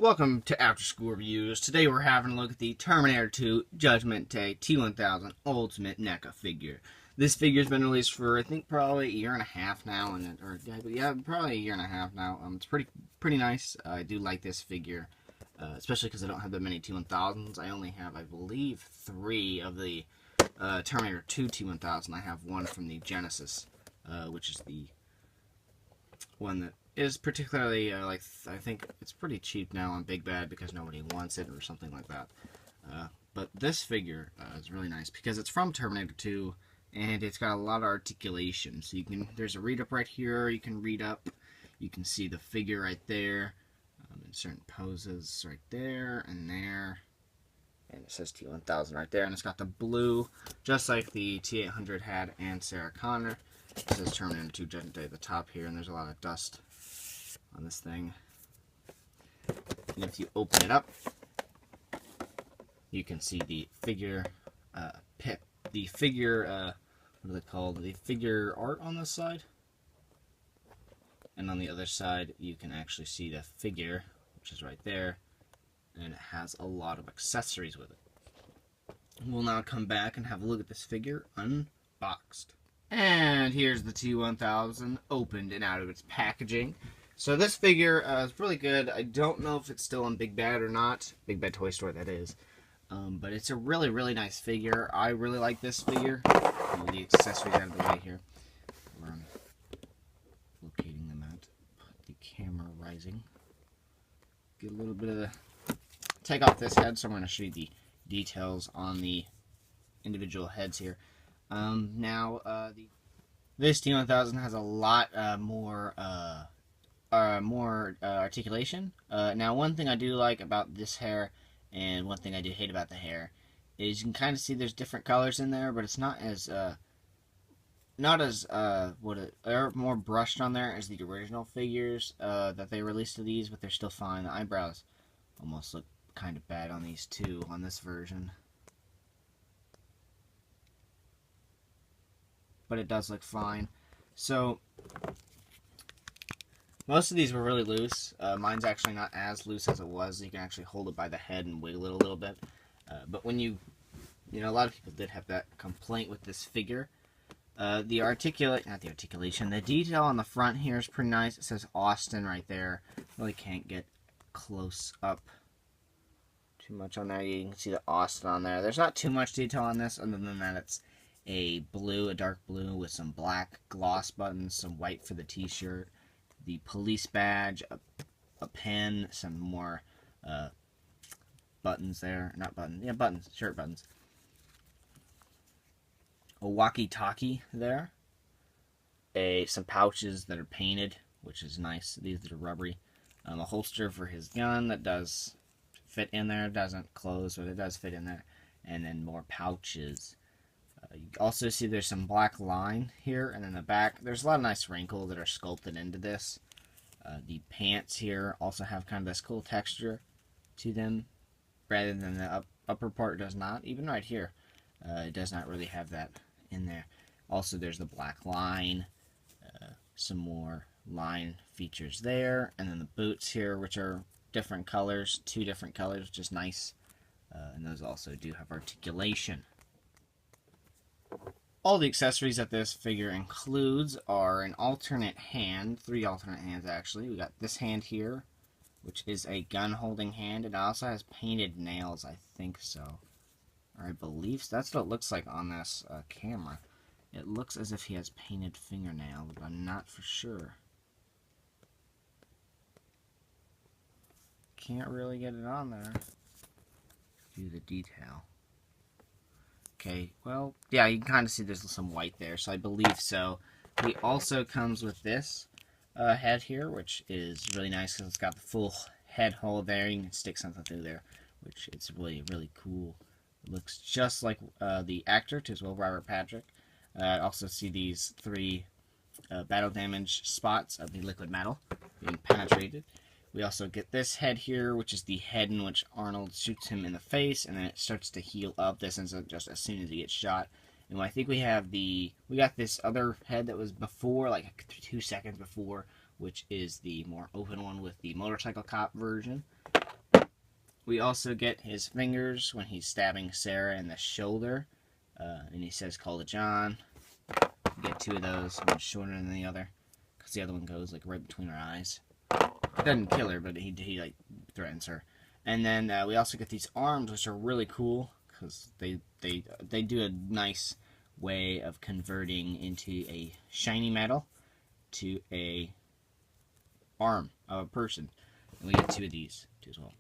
Welcome to After School Reviews. Today we're having a look at the Terminator 2 Judgment Day T-1000 Ultimate Neca figure. This figure's been released for, I think, probably a year and a half now, probably a year and a half now. It's pretty nice. I do like this figure, especially because I don't have that many T-1000s. I only have, I believe, 3 of the Terminator 2 T-1000. I have one from the Genesis, which is the one that is particularly, I think it's pretty cheap now on Big Bad because nobody wants it or something like that. But this figure is really nice because it's from Terminator 2 and it's got a lot of articulation. So there's a read up right here, you can read up, you can see the figure right there in certain poses right there and there. And it says T-1000 right there, and it's got the blue, just like the T-800 had and Sarah Connor. It says Terminator 2 Judgment Day at the top here, and there's a lot of dust on this thing. And if you open it up, you can see the figure what are they called? The figure art on this side. And on the other side, you can actually see the figure, which is right there, and it has a lot of accessories with it. We'll now come back and have a look at this figure unboxed. And here's the T-1000 opened and out of its packaging. So this figure is really good. I don't know if it's still on Big Bad or not. Big Bad Toy Store, that is. But it's a really, really nice figure. I really like this figure. Move the accessories out of the way here. Where I'm locating them at. Put the camera rising. Get a little bit of the... Take off this head, so I'm going to show you the details on the individual heads here. This T-1000 has a lot more articulation. Now, one thing I do like about this hair, and one thing I do hate about the hair, is you can kind of see there's different colors in there, but it's not as they're more brushed on there as the original figures that they released of these, but they're still fine. The eyebrows almost look kind of bad on these too, on this version. But it does look fine. So, most of these were really loose. Mine's actually not as loose as it was. You can actually hold it by the head and wiggle it a little bit. But when a lot of people did have that complaint with this figure. The detail on the front here is pretty nice. It says Austin right there. Really can't get close up too much on there. You can see the Austin on there. There's not too much detail on this, other than that it's a dark blue with some black gloss buttons, some white for the t-shirt, the police badge, a pen, some more buttons there. Not buttons. Yeah, buttons. Shirt buttons. A walkie-talkie there. Some pouches that are painted, which is nice. These are rubbery. A holster for his gun that does fit in there. It doesn't close, but it does fit in there. And then more pouches. You also see there's some black line here, and in the back there's a lot of nice wrinkles that are sculpted into this. The pants here also have kind of this cool texture to them, rather than the upper part does not. Even right here, it does not really have that in there. Also, there's the black line, some more line features there, and then the boots here, which are different colors, 2 different colors, which is nice. And those also do have articulation. All the accessories that this figure includes are an alternate hand, 3 alternate hands actually. We got this hand here, which is a gun holding hand. It also has painted nails, I think so. Or I believe so. That's what it looks like on this camera. It looks as if he has painted fingernails, but I'm not for sure. Can't really get it on there. Do the detail. Okay, well, yeah, you can kind of see there's some white there, so I believe so. He also comes with this head here, which is really nice because it's got the full head hole there. You can stick something through there, which is really, really cool. It looks just like the actor, as well, Robert Patrick. I also see these 3 battle damage spots of the liquid metal being penetrated. We also get this head here, which is the head in which Arnold shoots him in the face, and then it starts to heal up. This isn't just as soon as he gets shot. And I think we got this other head that was before, like 2 seconds before, which is the more open one with the motorcycle cop version. We also get his fingers when he's stabbing Sarah in the shoulder. And he says, "Call it John." We get 2 of those, one shorter than the other, because the other one goes like right between her eyes. It doesn't kill her, but he like threatens her. And then we also get these arms, which are really cool, because they do a nice way of converting into a shiny metal to a arm of a person. And we get 2 of these too as well.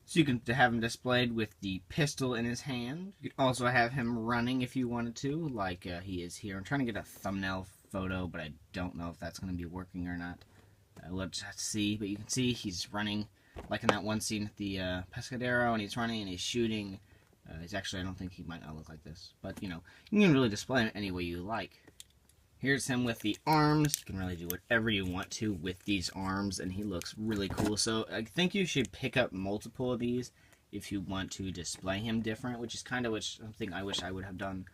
So you can have him displayed with the pistol in his hand. You can also have him running if you wanted to, like he is here. I'm trying to get a thumbnail photo, but I don't know if that's going to be working or not. We'll just have to see. But you can see he's running, like in that one scene at the Pescadero, and he's running and he's shooting. He's actually, I don't think he might not look like this. But, you know, you can really display him any way you like. Here's him with the arms. You can really do whatever you want to with these arms, and he looks really cool. So I think you should pick up multiple of these if you want to display him different, which is kind of something I wish I would have done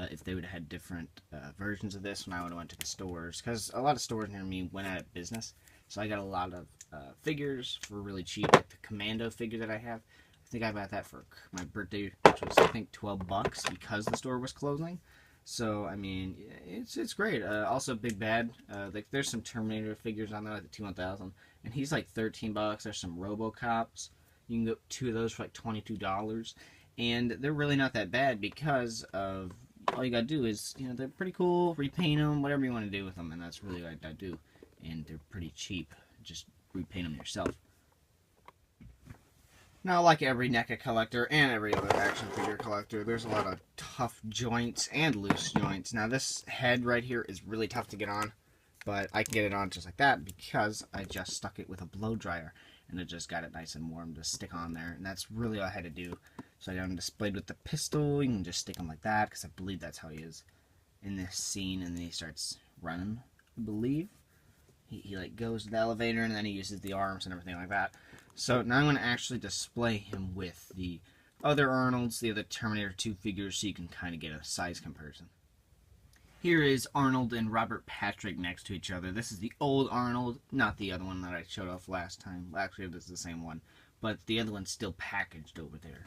if they would have had different versions of this when I would have went to the stores. Because a lot of stores near me went out of business, so I got a lot of figures for really cheap, like the Commando figure that I have. I think I bought that for my birthday, which was, I think, $12 because the store was closing. So, I mean, it's great. Also, Big Bad. Like, there's some Terminator figures on there, like the T-1000, and he's like $13. There's some RoboCops. You can get 2 of those for like $22, and they're really not that bad because of all you gotta do is, you know, they're pretty cool. Repaint them, whatever you want to do with them, and that's really what I do. And they're pretty cheap. Just repaint them yourself. Now, like every NECA collector and every other action figure collector, there's a lot of tough joints and loose joints. Now, this head right here is really tough to get on, but I can get it on just like that because I just stuck it with a blow dryer, and it just got it nice and warm to stick on there, and that's really all I had to do. So I got him displayed with the pistol. You can just stick him like that, because I believe that's how he is in this scene, and then he starts running, I believe. He like goes to the elevator, and then he uses the arms and everything like that. So now I'm going to actually display him with the other Arnolds, the other Terminator 2 figures, so you can kind of get a size comparison. Here is Arnold and Robert Patrick next to each other. This is the old Arnold, not the other one that I showed off last time. Actually, this is the same one, but the other one's still packaged over there.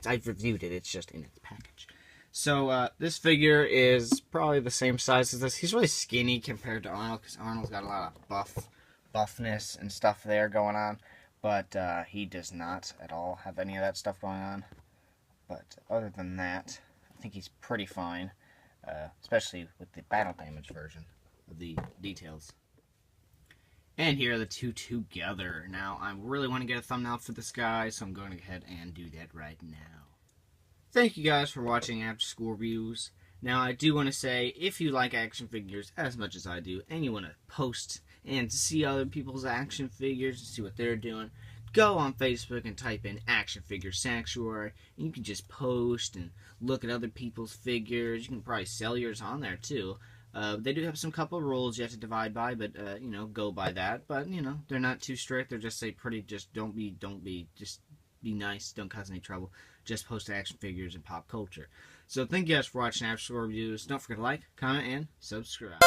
I've reviewed it. It's just in its package. So this figure is probably the same size as this. He's really skinny compared to Arnold, because Arnold's got a lot of buffness and stuff there going on. But he does not at all have any of that stuff going on. But other than that, I think he's pretty fine. Especially with the battle damage version of the details. And here are the 2 together. Now, I really want to get a thumbnail for this guy, so I'm going to go ahead and do that right now. Thank you guys for watching After School Reviews. Now, I do want to say, if you like action figures as much as I do, and you want to post and see other people's action figures and see what they're doing, go on Facebook and type in Action Figure Sanctuary, and you can just post and look at other people's figures. You can probably sell yours on there too. They do have some couple of rules you have to divide by, but you know, go by that. But you know, they're not too strict. They're just just don't be, just be nice. Don't cause any trouble. Just post action figures and pop culture. So thank you guys for watching After School Reviews. Don't forget to like, comment, and subscribe.